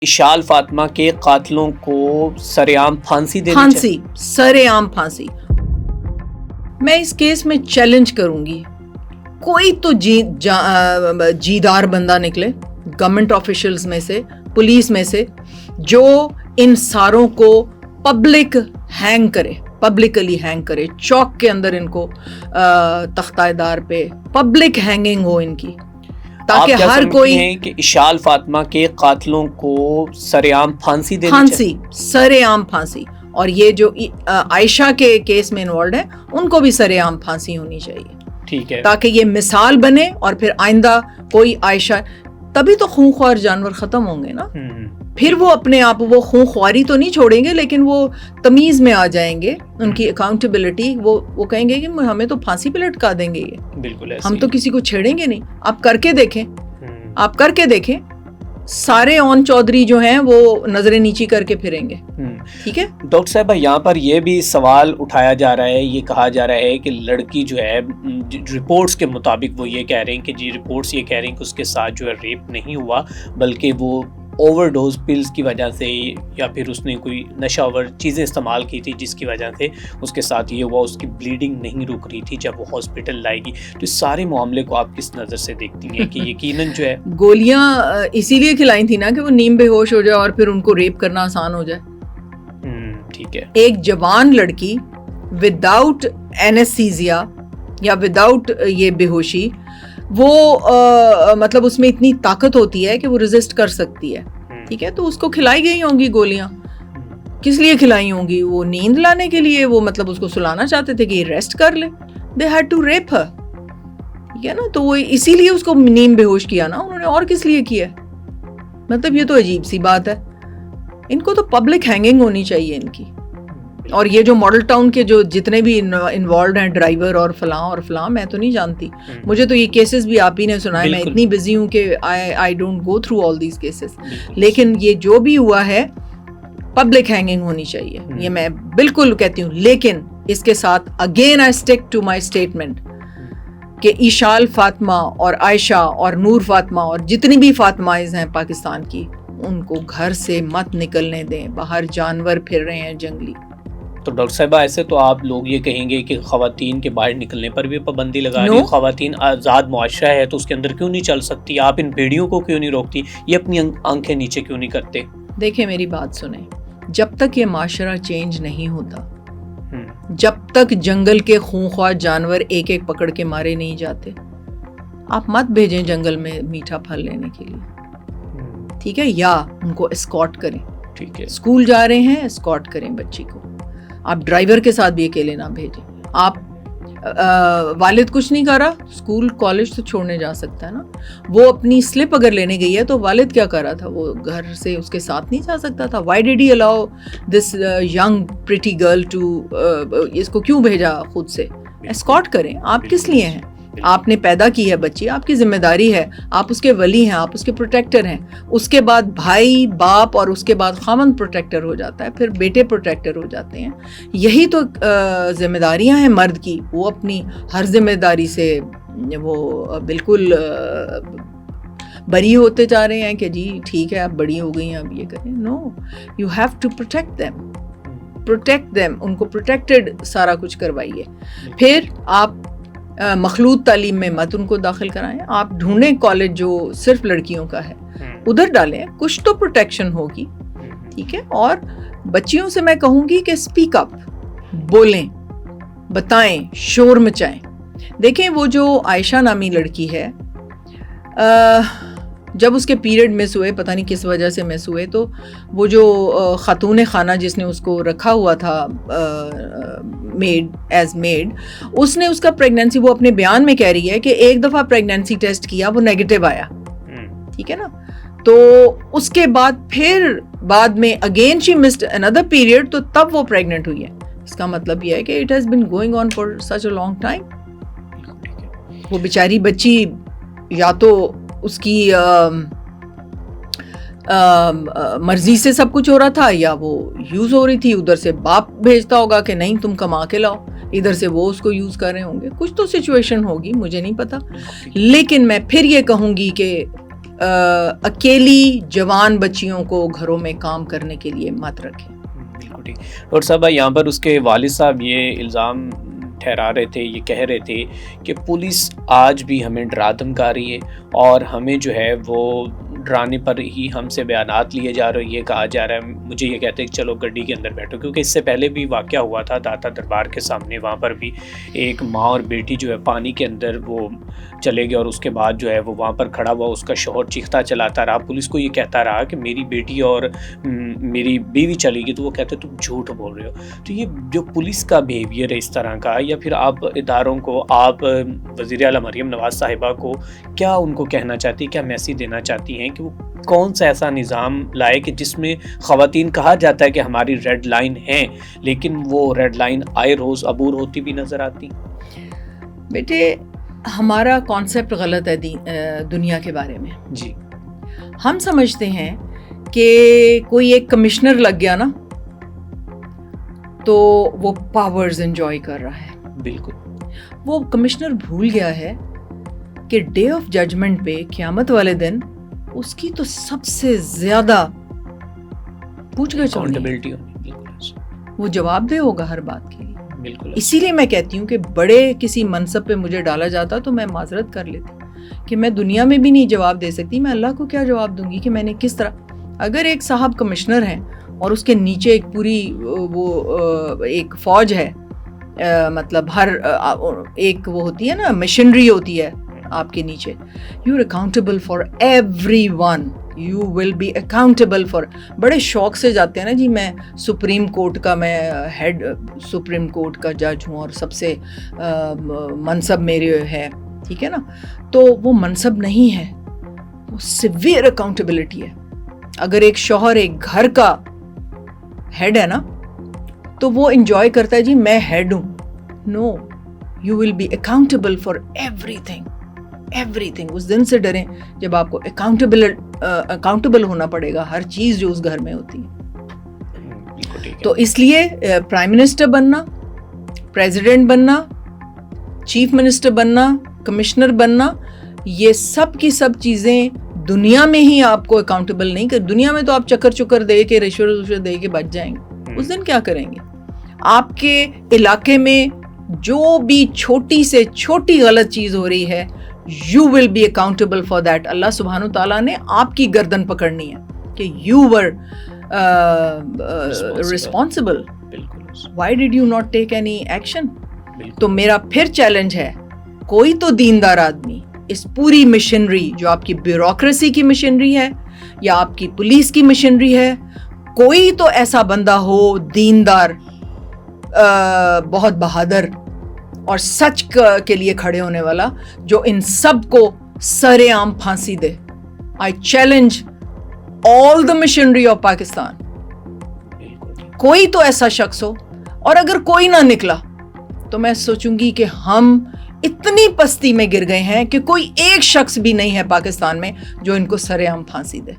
اشال فاطمہ کے قاتلوں کو سرعام پھانسی دینی چاہیے؟ سرعام پھانسی. میں اس کیس میں چیلنج کروں گی، کوئی تو جیدار بندہ نکلے گورنمنٹ آفیشلز میں سے، پولیس میں سے، جو ان ساروں کو پبلک ہینگ کرے، پبلکلی ہینگ کرے، چوک کے اندر ان کو تختہ دار پہ پبلک ہینگنگ ہو ان کی، تاکہ ہر کوئی ہیں کہ اشال فاطمہ کے قاتلوں کو سرعام پھانسی دینی چاہیے؟ سرعام پھانسی. اور یہ جو عائشہ کے کیس میں انوالوڈ ہیں ان کو بھی سرعام پھانسی ہونی چاہیے. ٹھیک ہے، تاکہ یہ مثال بنے اور پھر آئندہ کوئی عائشہ، تبھی تو خونخوار جانور ختم ہوں گے نا. پھر وہ اپنے آپ، وہ خونخواری تو نہیں چھوڑیں گے لیکن وہ تمیز میں آ جائیں گے، ان کی اکاؤنٹیبلٹی، وہ کہیں گے کہ ہمیں تو پھانسی پہ لٹکا دیں گے، یہ بالکل ہم تو کسی کو چھیڑیں گے نہیں. آپ کر کے دیکھیں، آپ کر کے دیکھیں، سارے اون چودھری جو ہیں وہ نظریں نیچی کر کے پھریں گے. ٹھیک ہے ڈاکٹر صاحبہ، یہاں پر یہ بھی سوال اٹھایا جا رہا ہے، یہ کہا جا رہا ہے کہ لڑکی جو ہے رپورٹس کے مطابق وہ یہ کہہ رہے ہیں کہ جی رپورٹس یہ کہہ رہے ہیں کہ اس کے ساتھ جو ہے ریپ نہیں ہوا، بلکہ وہ اوور ڈوز پلز کی وجہ سے یا پھر اس نے کوئی نشہ آور چیزیں استعمال کی تھی جس کی وجہ سے اس کے ساتھ یہ ہوا، اس کی بلیڈنگ نہیں رک رہی تھی جب وہ ہاسپٹل لائے گی. تو اس سارے معاملے کو آپ کس نظر سے دیکھتی ہیں کہ یقیناً جو ہے گولیاں اسی لیے کھلائی تھی نا کہ وہ نیم بے ہوش ہو جائے اور پھر ان کو ریپ کرنا آسان ہو جائے. ٹھیک ہے، ایک جوان لڑکی وداؤٹ اینستھیزیا یا وداؤٹ یہ بے ہوشی، وہ مطلب اس میں اتنی طاقت ہوتی ہے کہ وہ ریزسٹ کر سکتی ہے. ٹھیک ہے، تو اس کو کھلائی گئی ہوں گی گولیاں. کس لیے کھلائی ہوں گی؟ وہ نیند لانے کے لیے، وہ مطلب اس کو سلانا چاہتے تھے کہ یہ ریسٹ کر لے. دے ہیڈ ٹو ریپ ہر. ٹھیک ہے نا، تو وہ اسی لیے اس کو نیم بے ہوش کیا نا انہوں نے، اور کس لیے کیا؟ مطلب یہ تو عجیب سی بات ہے. ان کو تو پبلک ہینگنگ ہونی چاہیے ان کی. اور یہ جو ماڈل ٹاؤن کے جو جتنے بھی انوالوڈ ہیں، ڈرائیور اور فلاں، میں تو نہیں جانتی. مجھے تو یہ کیسز بھی آپ ہی نے سنائے، میں اتنی بزی ہوں کہ I don't go through all these cases. لیکن یہ جو بھی ہوا ہے پبلک ہینگنگ ہونی چاہیے، یہ میں بالکل کہتی ہوں. لیکن اس کے ساتھ again I stick to my statement کہ اشال فاطمہ اور عائشہ اور نور فاطمہ اور جتنی بھی فاطمائز ہیں پاکستان کی، ان کو گھر سے مت نکلنے دیں. باہر جانور پھر رہے ہیں جنگلی. تو ڈاکٹر صاحبہ ایسے تو آپ لوگ یہ کہیں گے کہ خواتین کے باہر نکلنے پر بھی پابندی لگا رہی ہے. خواتین آزاد معاشرہ ہے تو اس کے اندر کیوں نہیں چل سکتی؟ آپ ان بھیڑیوں کو کیوں نہیں روکتی؟ یہ اپنی آنکھیں نیچے کیوں نہیں کرتے؟ دیکھیں میری بات سنیں، جب تک یہ معاشرہ چینج نہیں ہوتا، جب تک جنگل کے خونخوار جانور ایک ایک پکڑ کے مارے نہیں جاتے، آپ مت بھیجیں جنگل میں میٹھا پھل لینے کے لیے. ٹھیک ہے، یا ان کو اسکارٹ کریں. ٹھیک ہے، اسکول جا رہے ہیں اسکارٹ کریں بچی کو. آپ ڈرائیور کے ساتھ بھی اکیلے نہ بھیجیں. آپ والد کچھ نہیں کر رہا، اسکول کالج تو چھوڑنے جا سکتا ہے نا. وہ اپنی سلپ اگر لینے گئی ہے تو والد کیا کر رہا تھا؟ وہ گھر سے اس کے ساتھ نہیں جا سکتا تھا. Why did he allow this young pretty girl to, اس کو کیوں بھیجا خود سے؟ اسکارٹ کریں. آپ کس لیے ہیں؟ آپ نے پیدا کی ہے بچی، آپ کی ذمہ داری ہے، آپ اس کے ولی ہیں، آپ اس کے پروٹیکٹر ہیں. اس کے بعد بھائی، باپ، اور اس کے بعد خامند پروٹیکٹر ہو جاتا ہے، پھر بیٹے پروٹیکٹر ہو جاتے ہیں. یہی تو ذمہ داریاں ہیں مرد کی. وہ اپنی ہر ذمہ داری سے وہ بالکل بری ہوتے جا رہے ہیں کہ جی ٹھیک ہے آپ بڑی ہو گئی ہیں اب یہ کریں. No, you have to protect them. ان کو پروٹیکٹڈ سارا کچھ کروائیے. پھر آپ مخلوط تعلیم میں مت ان کو داخل کرائیں. آپ ڈھونڈیں کالج جو صرف لڑکیوں کا ہے، ادھر ڈالیں، کچھ تو پروٹیکشن ہوگی. ٹھیک ہے، اور بچیوں سے میں کہوں گی کہ اسپیک اپ، بولیں، بتائیں، شور مچائیں. دیکھیں وہ جو عائشہ نامی لڑکی ہے، جب اس کے پیریڈ مس ہوئے، پتہ نہیں کس وجہ سے مس ہوئے، تو وہ جو خاتون خانہ جس نے اس کو رکھا ہوا تھا ایز میڈ، اس نے اس کا پریگنینسی، وہ اپنے بیان میں کہہ رہی ہے کہ ایک دفعہ پریگنینسی ٹیسٹ کیا، وہ نیگیٹو آیا. ٹھیک ہے نا، تو اس کے بعد پھر بعد میں اگین شی مسڈ another پیریڈ، تو تب وہ پریگننٹ ہوئی ہے. اس کا مطلب یہ ہے کہ it has been going on for such a long time. وہ بیچاری بچی یا تو اس کی مرضی سے سب کچھ ہو رہا تھا، یا وہ یوز ہو رہی تھی. ادھر سے باپ بھیجتا ہوگا کہ نہیں تم کما کے لاؤ، ادھر سے وہ اس کو یوز کر رہے ہوں گے. کچھ تو سچویشن ہوگی، مجھے نہیں پتا. لیکن میں پھر یہ کہوں گی کہ اکیلی جوان بچیوں کو گھروں میں کام کرنے کے لیے مت رکھیں. بالکل ٹھیک. ڈاکٹر صاحب یہاں پر اس کے والد صاحب یہ الزام ٹھہرا رہے تھے, یہ کہہ رہے تھے کہ پولیس آج بھی ہمیں ڈرا دھمکا رہی ہے اور ہمیں جو ہے وہ ڈرانے پر ہی ہم سے بیانات لیے جا رہے, یہ کہا جا رہا ہے. مجھے یہ کہتے ہیں کہ چلو گڈی کے اندر بیٹھو, کیونکہ اس سے پہلے بھی واقعہ ہوا تھا داتا دربار کے سامنے, وہاں پر بھی ایک ماں اور بیٹی جو ہے پانی کے اندر وہ چلے گئے اور اس کے بعد جو ہے وہ وہاں پر کھڑا ہوا, اس کا شوہر چیختا چلاتا رہا, پولیس کو یہ کہتا رہا کہ میری بیٹی اور میری بیوی چلی گئی, تو وہ کہتے تم جھوٹ بول رہے ہو. تو یہ جو پولیس کا بیہیویئر ہے اس طرح کا, یا پھر آپ اداروں کو, آپ وزیر اعلیٰ مریم نواز صاحبہ کو کیا ان کو کہنا چاہتی ہیں, کیا میسیج دینا چاہتی ہیں کہ وہ کون سا ایسا نظام لائے کہ جس میں خواتین کہا جاتا ہے کہ ہماری ریڈ لائن ہیں, لیکن وہ ریڈ لائن آئے روز عبور ہوتی بھی نظر آتی؟ بیٹے ہمارا کانسیپٹ غلط ہے دنیا کے بارے میں. جی, ہم سمجھتے ہیں کہ کوئی ایک کمشنر لگ گیا نا تو وہ پاورز انجوائے کر رہا ہے. بالکل. وہ کمشنر بھول گیا ہے کہ ڈے آف ججمنٹ پہ, قیامت والے دن, اس کی تو سب سے زیادہ پوچھ گچھ ہونی, وہ جواب دہ ہوگا ہر بات کے لیے. بالکل. اسی لیے میں کہتی ہوں کہ بڑے کسی منصب پہ مجھے ڈالا جاتا تو میں معذرت کر لیتی کہ میں دنیا میں بھی نہیں جواب دے سکتی, میں اللہ کو کیا جواب دوں گی کہ میں نے کس طرح. اگر ایک صاحب کمشنر ہیں اور اس کے نیچے ایک پوری وہ ایک فوج ہے, مطلب ہر ایک وہ ہوتی ہے نا, مشنری ہوتی ہے آپ کے نیچے, you are accountable for everyone, you will be accountable for. بڑے شوق سے جاتے ہیں نا جی, میں سپریم کورٹ کا, میں ہیڈ سپریم کورٹ کا جج ہوں اور سب سے منصب میرے ہے, ٹھیک ہے نا. تو وہ منصب نہیں ہے, وہ سیویئر اکاؤنٹیبلٹی ہے. اگر ایک شوہر ایک گھر کا ہیڈ ہے نا تو وہ انجوائے کرتا ہے جی میں ہیڈ ہوں. No, you will be accountable for everything. اس دن سے ڈریں جب آپ کو اکاؤنٹیبل ہونا پڑے گا ہر چیز جو اس گھر میں ہوتی ہے. تو اس لیے پرائم منسٹر بننا, پریزیڈنٹ بننا, چیف منسٹر بننا, کمشنر بننا, یہ سب کی سب چیزیں دنیا میں ہی آپ کو اکاؤنٹیبل نہیں کر. دنیا میں تو آپ چکر دے کے رشوت دے کے بچ جائیں گے, اس دن کیا کریں گے؟ آپ کے علاقے میں جو بھی چھوٹی سے چھوٹی غلط چیز ہو رہی ہے, you will be accountable for that. اللہ سبحانہ تعالیٰ نے آپ کی گردن پکڑنی ہے کہ you were responsible. Why did you not take any action? تو میرا پھر چیلنج ہے, کوئی تو دیندار آدمی اس پوری مشنری, جو آپ کی بیوروکریسی کی مشنری ہے یا آپ کی پولیس کی مشنری ہے, کوئی تو ایسا بندہ ہو دیندار, بہت بہادر اور سچ کے لیے کھڑے ہونے والا, جو ان سب کو سر عام پھانسی دے. I challenge all the machinery of Pakistan, کوئی تو ایسا شخص ہو. اور اگر کوئی نہ نکلا تو میں سوچوں گی کہ ہم اتنی پستی میں گر گئے ہیں کہ کوئی ایک شخص بھی نہیں ہے پاکستان میں جو ان کو سر عام پھانسی دے.